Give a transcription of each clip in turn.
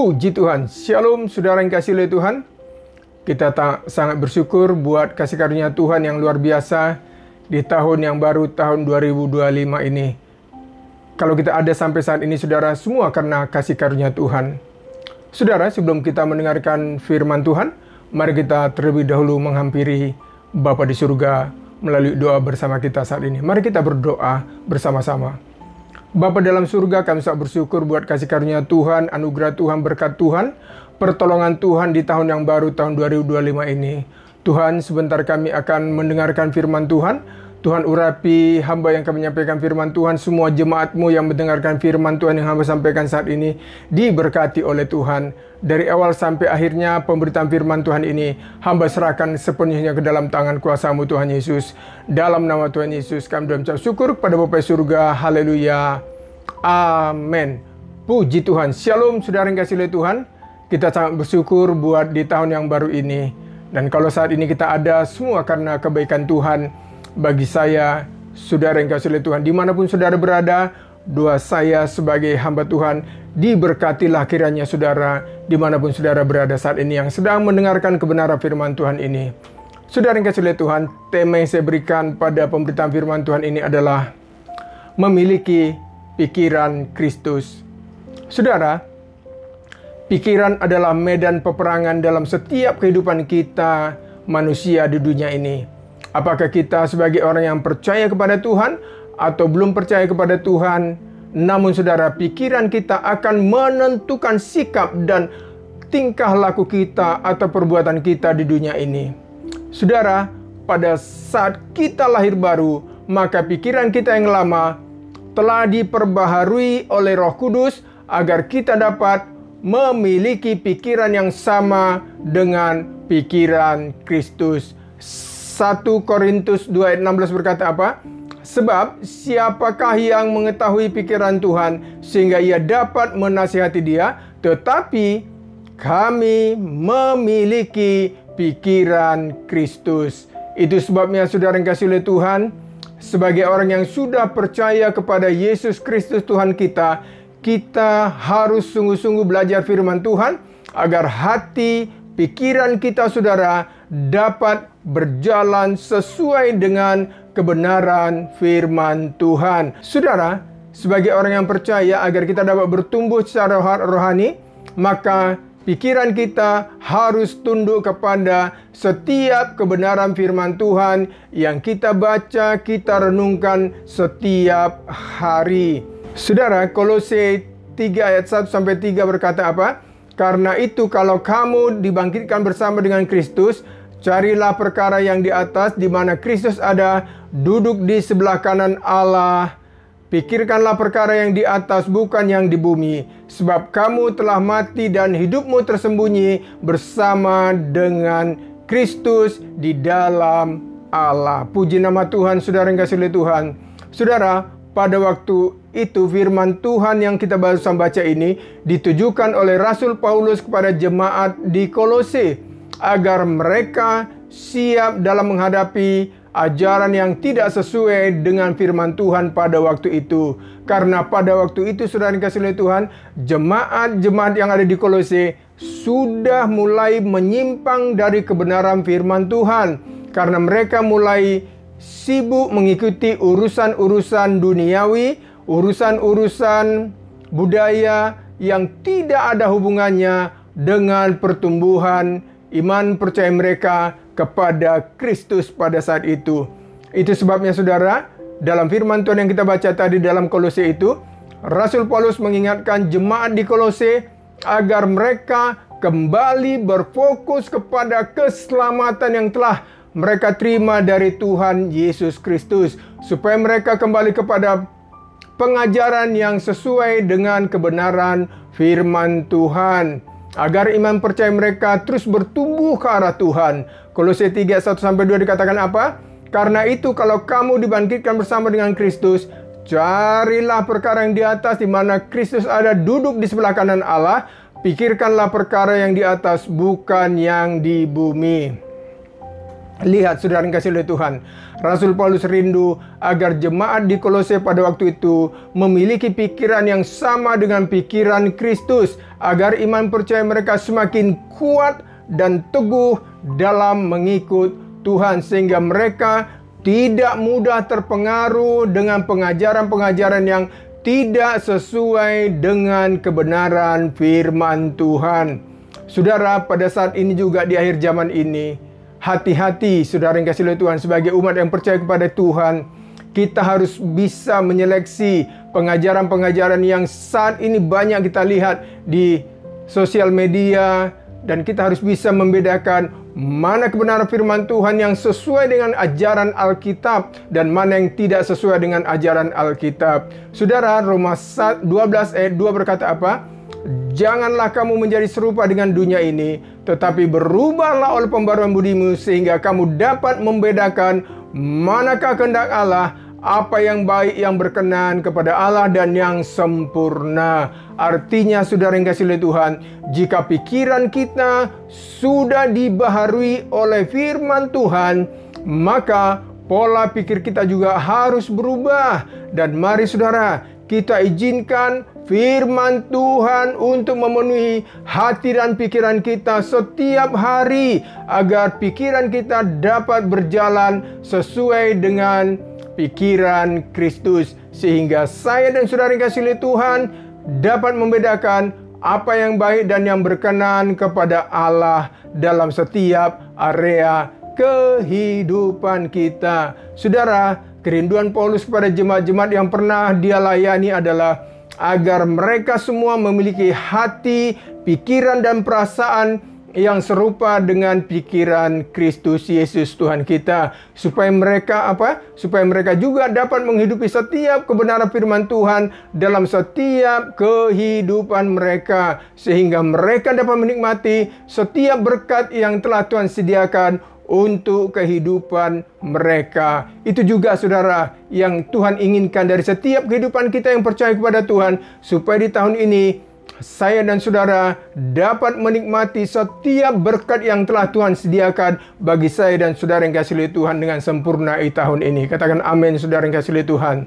Puji Tuhan. Shalom saudara yang kasih oleh Tuhan. Kita sangat bersyukur buat kasih karunia Tuhan yang luar biasa di tahun yang baru, tahun 2025 ini. Kalau kita ada sampai saat ini saudara, semua karena kasih karunia Tuhan. Saudara, sebelum kita mendengarkan firman Tuhan, mari kita terlebih dahulu menghampiri Bapa di surga melalui doa bersama kita saat ini. Mari kita berdoa bersama-sama. Bapa dalam surga, kami sangat bersyukur buat kasih karunia Tuhan, anugerah Tuhan, berkat Tuhan, pertolongan Tuhan di tahun yang baru, tahun 2025 ini. Tuhan, sebentar kami akan mendengarkan firman Tuhan. Tuhan urapi hamba yang akan menyampaikan firman Tuhan. Semua jemaat-Mu yang mendengarkan firman Tuhan yang hamba sampaikan saat ini diberkati oleh Tuhan. Dari awal sampai akhirnya pemberitaan firman Tuhan ini, hamba serahkan sepenuhnya ke dalam tangan kuasa-Mu Tuhan Yesus. Dalam nama Tuhan Yesus kami mengucap syukur kepada Bapa surga. Haleluya. Amin. Puji Tuhan. Shalom saudara yang kasih oleh Tuhan. Kita sangat bersyukur buat di tahun yang baru ini. Dan kalau saat ini kita ada semua karena kebaikan Tuhan. Bagi saya, saudara yang kasih oleh Tuhan, dimanapun saudara berada, doa saya sebagai hamba Tuhan, diberkatilah kiranya saudara, dimanapun saudara berada saat ini yang sedang mendengarkan kebenaran firman Tuhan ini. Saudara yang kasih oleh Tuhan, tema yang saya berikan pada pemberitaan firman Tuhan ini adalah memiliki pikiran Kristus. Saudara, pikiran adalah medan peperangan dalam setiap kehidupan kita manusia di dunia ini. Apakah kita sebagai orang yang percaya kepada Tuhan atau belum percaya kepada Tuhan, namun saudara, pikiran kita akan menentukan sikap dan tingkah laku kita atau perbuatan kita di dunia ini. Saudara, pada saat kita lahir baru, maka pikiran kita yang lama telah diperbaharui oleh Roh Kudus agar kita dapat memiliki pikiran yang sama dengan pikiran Kristus. 1 Korintus 2 ayat 16 berkata apa? Sebab siapakah yang mengetahui pikiran Tuhan sehingga ia dapat menasihati dia? Tetapi kami memiliki pikiran Kristus. Itu sebabnya saudara yang kasih oleh Tuhan, sebagai orang yang sudah percaya kepada Yesus Kristus Tuhan kita, kita harus sungguh-sungguh belajar firman Tuhan agar hati, pikiran kita saudara dapat berjalan sesuai dengan kebenaran firman Tuhan. Saudara, sebagai orang yang percaya agar kita dapat bertumbuh secara rohani, maka pikiran kita harus tunduk kepada setiap kebenaran firman Tuhan yang kita baca, kita renungkan setiap hari. Saudara, Kolose 3 ayat 1-3 berkata apa? Karena itu kalau kamu dibangkitkan bersama dengan Kristus, carilah perkara yang di atas, di mana Kristus ada, duduk di sebelah kanan Allah. Pikirkanlah perkara yang di atas, bukan yang di bumi. Sebab kamu telah mati dan hidupmu tersembunyi bersama dengan Kristus di dalam Allah. Puji nama Tuhan, saudara yang kasih oleh Tuhan. Saudara, pada waktu itu firman Tuhan yang kita baru baca ini ditujukan oleh Rasul Paulus kepada jemaat di Kolose agar mereka siap dalam menghadapi ajaran yang tidak sesuai dengan firman Tuhan pada waktu itu. Karena pada waktu itu saudara yang kasih oleh Tuhan, jemaat-jemaat yang ada di Kolose sudah mulai menyimpang dari kebenaran firman Tuhan. Karena mereka mulai sibuk mengikuti urusan-urusan duniawi, urusan-urusan budaya yang tidak ada hubungannya dengan pertumbuhan iman percaya mereka kepada Kristus pada saat itu. Itu sebabnya saudara, dalam firman Tuhan yang kita baca tadi dalam Kolose itu, Rasul Paulus mengingatkan jemaat di Kolose agar mereka kembali berfokus kepada keselamatan yang telah mereka terima dari Tuhan Yesus Kristus, supaya mereka kembali kepada pengajaran yang sesuai dengan kebenaran firman Tuhan, agar iman percaya mereka terus bertumbuh ke arah Tuhan. Kolose 3 1-2 dikatakan apa? Karena itu kalau kamu dibangkitkan bersama dengan Kristus, carilah perkara yang di atas, di mana Kristus ada, duduk di sebelah kanan Allah. Pikirkanlah perkara yang di atas, bukan yang di bumi. Lihat saudara yang kasih oleh Tuhan, Rasul Paulus rindu agar jemaat di Kolose pada waktu itu memiliki pikiran yang sama dengan pikiran Kristus, agar iman percaya mereka semakin kuat dan teguh dalam mengikut Tuhan, sehingga mereka tidak mudah terpengaruh dengan pengajaran-pengajaran yang tidak sesuai dengan kebenaran firman Tuhan. Saudara, pada saat ini juga di akhir zaman ini, hati-hati saudara yang kasih oleh Tuhan, sebagai umat yang percaya kepada Tuhan, kita harus bisa menyeleksi pengajaran-pengajaran yang saat ini banyak kita lihat di sosial media, dan kita harus bisa membedakan mana kebenaran firman Tuhan yang sesuai dengan ajaran Alkitab dan mana yang tidak sesuai dengan ajaran Alkitab. Saudara, Roma 12 ayat 2 berkata apa? Janganlah kamu menjadi serupa dengan dunia ini, tetapi berubahlah oleh pembaruan budimu, sehingga kamu dapat membedakan manakah kehendak Allah, apa yang baik, yang berkenan kepada Allah, dan yang sempurna. Artinya saudara yang kasih oleh Tuhan, jika pikiran kita sudah dibaharui oleh firman Tuhan, maka pola pikir kita juga harus berubah. Dan mari saudara, kita izinkan firman Tuhan untuk memenuhi hati dan pikiran kita setiap hari, agar pikiran kita dapat berjalan sesuai dengan pikiran Kristus, sehingga saya dan saudara yang kasih oleh Tuhan dapat membedakan apa yang baik dan yang berkenan kepada Allah dalam setiap area kehidupan kita. Saudara, kerinduan Paulus kepada jemaat-jemaat yang pernah dia layani adalah agar mereka semua memiliki hati, pikiran, dan perasaan yang serupa dengan pikiran Kristus Yesus Tuhan kita, supaya mereka Supaya mereka juga dapat menghidupi setiap kebenaran firman Tuhan dalam setiap kehidupan mereka, sehingga mereka dapat menikmati setiap berkat yang telah Tuhan sediakan untuk kehidupan mereka. Itu juga saudara yang Tuhan inginkan dari setiap kehidupan kita yang percaya kepada Tuhan, supaya di tahun ini saya dan saudara dapat menikmati setiap berkat yang telah Tuhan sediakan bagi saya dan saudara yang kasih oleh Tuhan dengan sempurna di tahun ini. Katakan amin saudara yang kasih oleh Tuhan.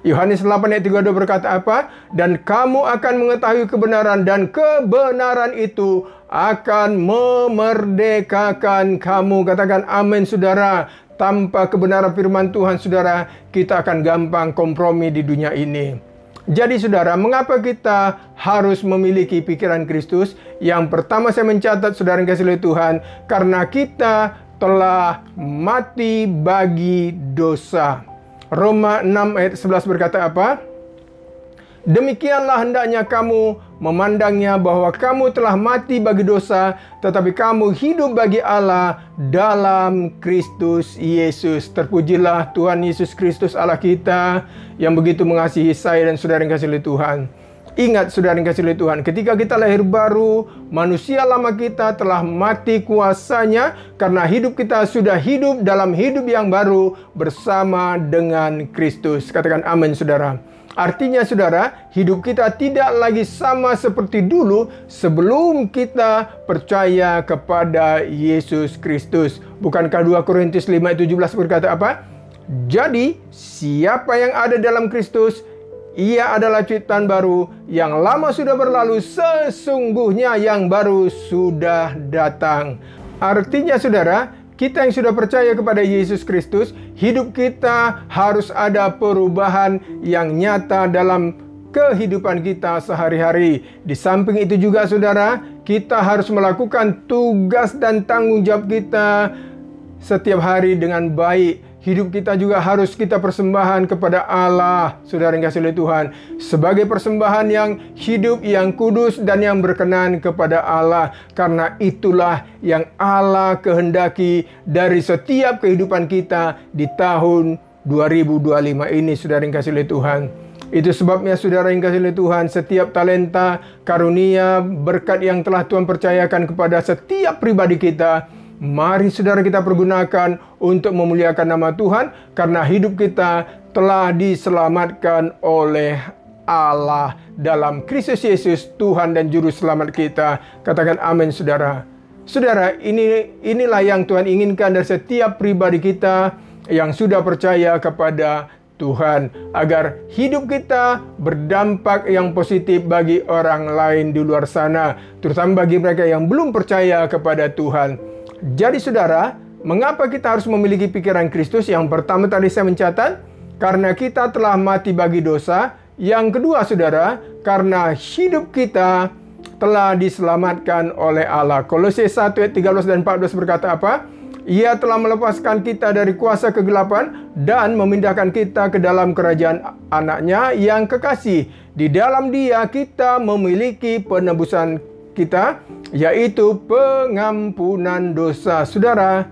Yohanes 8 ayat 32 berkata apa? Dan kamu akan mengetahui kebenaran, dan kebenaran itu akan memerdekakan kamu. Katakan amin saudara. Tanpa kebenaran firman Tuhan saudara, kita akan gampang kompromi di dunia ini. Jadi saudara, mengapa kita harus memiliki pikiran Kristus? Yang pertama saya mencatat saudara yang kasih oleh Tuhan, karena kita telah mati bagi dosa. Roma 6 ayat 11 berkata apa? Demikianlah hendaknya kamu memandangnya, bahwa kamu telah mati bagi dosa, tetapi kamu hidup bagi Allah dalam Kristus Yesus. Terpujilah Tuhan Yesus Kristus Allah kita yang begitu mengasihi saya dan saudara yang kasih oleh Tuhan. Ingat saudara yang kasih oleh Tuhan, ketika kita lahir baru, manusia lama kita telah mati kuasanya, karena hidup kita sudah hidup dalam hidup yang baru bersama dengan Kristus. Katakan amin saudara. Artinya saudara, hidup kita tidak lagi sama seperti dulu sebelum kita percaya kepada Yesus Kristus. Bukankah 2 Korintus 5:17 berkata apa? Jadi siapa yang ada dalam Kristus, ia adalah ciptaan baru, yang lama sudah berlalu, sesungguhnya yang baru sudah datang. Artinya saudara, kita yang sudah percaya kepada Yesus Kristus, hidup kita harus ada perubahan yang nyata dalam kehidupan kita sehari-hari. Di samping itu juga saudara, kita harus melakukan tugas dan tanggung jawab kita setiap hari dengan baik. Hidup kita juga harus kita persembahkan kepada Allah, saudara yang kasih oleh Tuhan, sebagai persembahan yang hidup, yang kudus, dan yang berkenan kepada Allah. Karena itulah yang Allah kehendaki dari setiap kehidupan kita di tahun 2025 ini, saudara yang kasih oleh Tuhan. Itu sebabnya saudara yang kasih oleh Tuhan, setiap talenta, karunia, berkat yang telah Tuhan percayakan kepada setiap pribadi kita, mari saudara kita pergunakan untuk memuliakan nama Tuhan, karena hidup kita telah diselamatkan oleh Allah dalam Kristus Yesus, Tuhan dan Juru Selamat kita. Katakan amin saudara. Saudara, inilah yang Tuhan inginkan dari setiap pribadi kita yang sudah percaya kepada Tuhan, agar hidup kita berdampak yang positif bagi orang lain di luar sana, terutama bagi mereka yang belum percaya kepada Tuhan. Jadi saudara, mengapa kita harus memiliki pikiran Kristus? Yang pertama tadi saya mencatat, karena kita telah mati bagi dosa. Yang kedua saudara, karena hidup kita telah diselamatkan oleh Allah. Kolose 1 ayat 13 dan 14 berkata apa? Ia telah melepaskan kita dari kuasa kegelapan dan memindahkan kita ke dalam kerajaan anaknya yang kekasih. Di dalam Dia kita memiliki penebusan kita, yaitu pengampunan dosa. Saudara,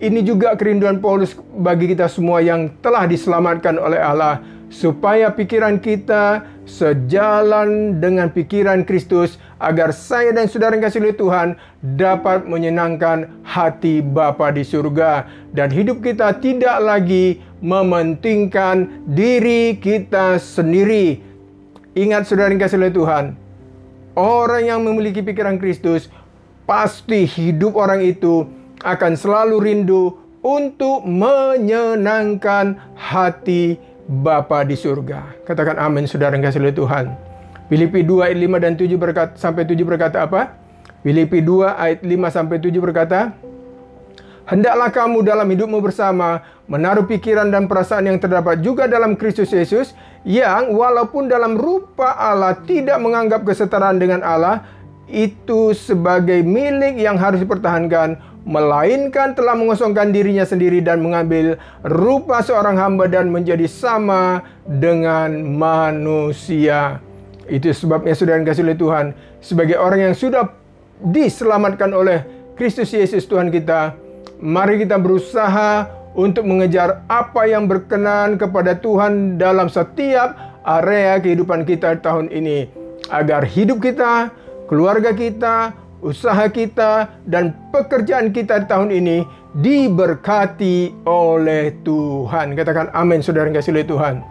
ini juga kerinduan Paulus bagi kita semua yang telah diselamatkan oleh Allah, supaya pikiran kita sejalan dengan pikiran Kristus, agar saya dan saudara yang kasih oleh Tuhan dapat menyenangkan hati Bapa di surga, dan hidup kita tidak lagi mementingkan diri kita sendiri. Ingat saudara yang kasih oleh Tuhan, orang yang memiliki pikiran Kristus, pasti hidup orang itu akan selalu rindu untuk menyenangkan hati Bapa di surga. Katakan amin saudara yang kasih oleh Tuhan. Filipi 2 ayat 5 dan 7 sampai 7 berkata apa? Filipi 2 ayat 5 sampai 7 berkata, hendaklah kamu dalam hidupmu bersama menaruh pikiran dan perasaan yang terdapat juga dalam Kristus Yesus, yang walaupun dalam rupa Allah tidak menganggap kesetaraan dengan Allah itu sebagai milik yang harus dipertahankan, melainkan telah mengosongkan dirinya sendiri dan mengambil rupa seorang hamba dan menjadi sama dengan manusia. Itu sebabnya saudara yang kasih oleh Tuhan, sebagai orang yang sudah diselamatkan oleh Kristus Yesus Tuhan kita, mari kita berusaha untuk mengejar apa yang berkenan kepada Tuhan dalam setiap area kehidupan kita tahun ini, agar hidup kita, keluarga kita, usaha kita, dan pekerjaan kita di tahun ini diberkati oleh Tuhan. Katakan amin saudara yang kasih oleh Tuhan.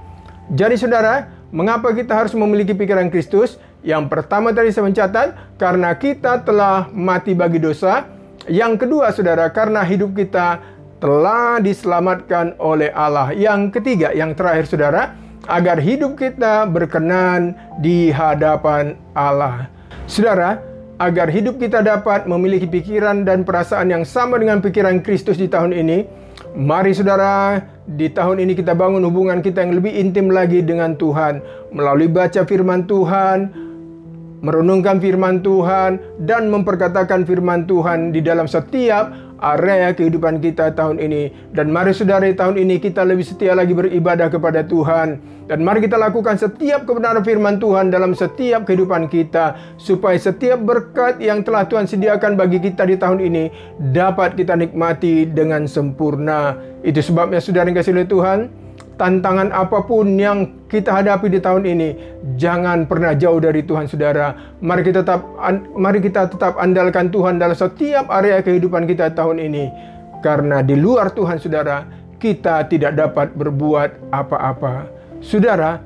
Jadi saudara, mengapa kita harus memiliki pikiran Kristus? Yang pertama tadi saya mencatat, karena kita telah mati bagi dosa. Yang kedua saudara, karena hidup kita telah diselamatkan oleh Allah. Yang ketiga, yang terakhir saudara, agar hidup kita berkenan di hadapan Allah. Saudara, agar hidup kita dapat memiliki pikiran dan perasaan yang sama dengan pikiran Kristus di tahun ini, mari saudara, di tahun ini kita bangun hubungan kita yang lebih intim lagi dengan Tuhan, melalui baca firman Tuhan, merenungkan firman Tuhan, dan memperkatakan firman Tuhan di dalam setiap area kehidupan kita tahun ini. Dan mari saudara, di tahun ini kita lebih setia lagi beribadah kepada Tuhan, dan mari kita lakukan setiap kebenaran firman Tuhan dalam setiap kehidupan kita, supaya setiap berkat yang telah Tuhan sediakan bagi kita di tahun ini dapat kita nikmati dengan sempurna. Itu sebabnya saudara yang kasih oleh Tuhan, tantangan apapun yang kita hadapi di tahun ini, jangan pernah jauh dari Tuhan saudara. Mari kita tetap andalkan Tuhan dalam setiap area kehidupan kita tahun ini, karena di luar Tuhan saudara, kita tidak dapat berbuat apa-apa. Saudara,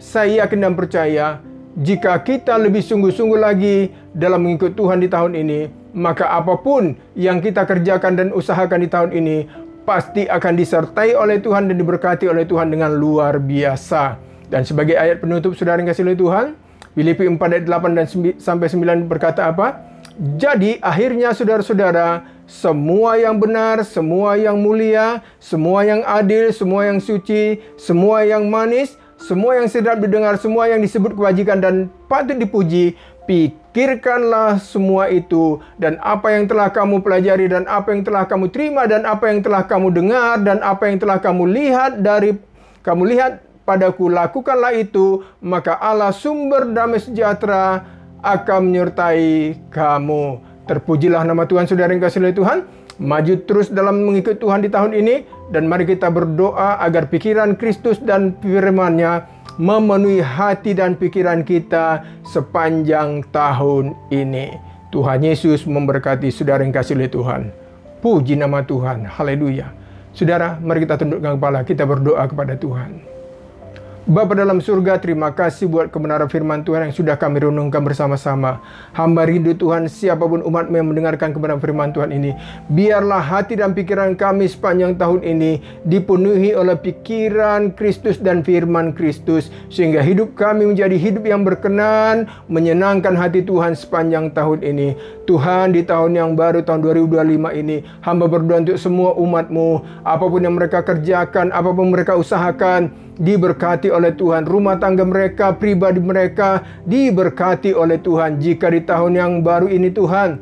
saya yakin dan percaya, jika kita lebih sungguh-sungguh lagi dalam mengikut Tuhan di tahun ini, maka apapun yang kita kerjakan dan usahakan di tahun ini pasti akan disertai oleh Tuhan dan diberkati oleh Tuhan dengan luar biasa. Dan sebagai ayat penutup saudara yang kasih oleh Tuhan, Filipi 4 ayat 8 dan sampai 9 berkata apa? Jadi akhirnya saudara-saudara, semua yang benar, semua yang mulia, semua yang adil, semua yang suci, semua yang manis, semua yang sedap didengar, semua yang disebut kebajikan dan patut dipuji, pikirkanlah semua itu, dan apa yang telah kamu pelajari, dan apa yang telah kamu terima, dan apa yang telah kamu dengar, dan apa yang telah kamu lihat padaku, lakukanlah itu, maka Allah sumber damai sejahtera akan menyertai kamu. Terpujilah nama Tuhan saudara yang kasih oleh Tuhan. Maju terus dalam mengikut Tuhan di tahun ini, dan mari kita berdoa agar pikiran Kristus dan firman-Nya memenuhi hati dan pikiran kita sepanjang tahun ini. Tuhan Yesus memberkati saudara yang kasih oleh Tuhan. Puji nama Tuhan. Haleluya. Saudara, mari kita tundukkan kepala, kita berdoa kepada Tuhan. Bapa dalam surga, terima kasih buat kebenaran firman Tuhan yang sudah kami renungkan bersama-sama. Hamba rindu Tuhan, siapapun umat-Mu yang mendengarkan kebenaran firman Tuhan ini, biarlah hati dan pikiran kami sepanjang tahun ini dipenuhi oleh pikiran Kristus dan firman Kristus, sehingga hidup kami menjadi hidup yang berkenan, menyenangkan hati Tuhan sepanjang tahun ini. Tuhan, di tahun yang baru, tahun 2025 ini, hamba berdoa untuk semua umat-Mu, apapun yang mereka kerjakan, apapun mereka usahakan, diberkati oleh Tuhan. Rumah tangga mereka, pribadi mereka diberkati oleh Tuhan. Jika di tahun yang baru ini Tuhan,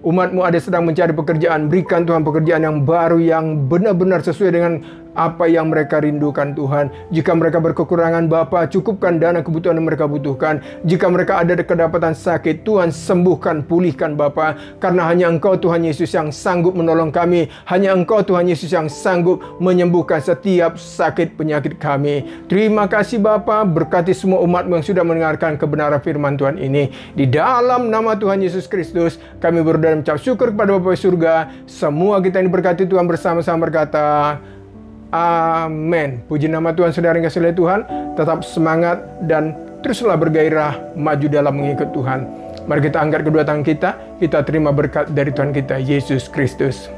umat-Mu ada sedang mencari pekerjaan, berikan Tuhan pekerjaan yang baru, yang benar-benar sesuai dengan apa yang mereka rindukan Tuhan. Jika mereka berkekurangan Bapa, cukupkan dana kebutuhan yang mereka butuhkan. Jika mereka ada kedapatan sakit, Tuhan sembuhkan, pulihkan Bapa. Karena hanya Engkau Tuhan Yesus yang sanggup menolong kami. Hanya Engkau Tuhan Yesus yang sanggup menyembuhkan setiap sakit penyakit kami. Terima kasih Bapa, berkati semua umat-Mu yang sudah mendengarkan kebenaran firman Tuhan ini. Di dalam nama Tuhan Yesus Kristus, kami berdoa dan mengucap syukur kepada Bapa di surga. Semua kita ini berkati Tuhan bersama-sama berkata, amin. Puji nama Tuhan. Saudara yang kasih oleh Tuhan, tetap semangat dan teruslah bergairah maju dalam mengikut Tuhan. Mari kita angkat kedua tangan kita terima berkat dari Tuhan kita Yesus Kristus.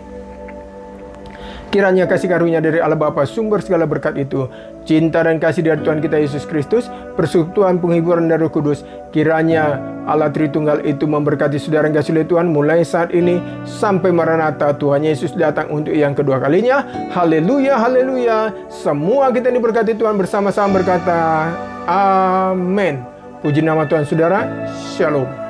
Kiranya kasih karunia dari Allah Bapa, sumber segala berkat itu, cinta dan kasih dari Tuhan kita Yesus Kristus, persekutuan penghiburan dari Roh Kudus, kiranya Allah Tritunggal itu memberkati saudara yang kasih oleh Tuhan mulai saat ini sampai Maranatha Tuhan Yesus datang untuk yang kedua kalinya. Haleluya, haleluya. Semua kita diberkati Tuhan bersama-sama berkata, amin. Puji nama Tuhan saudara. Shalom.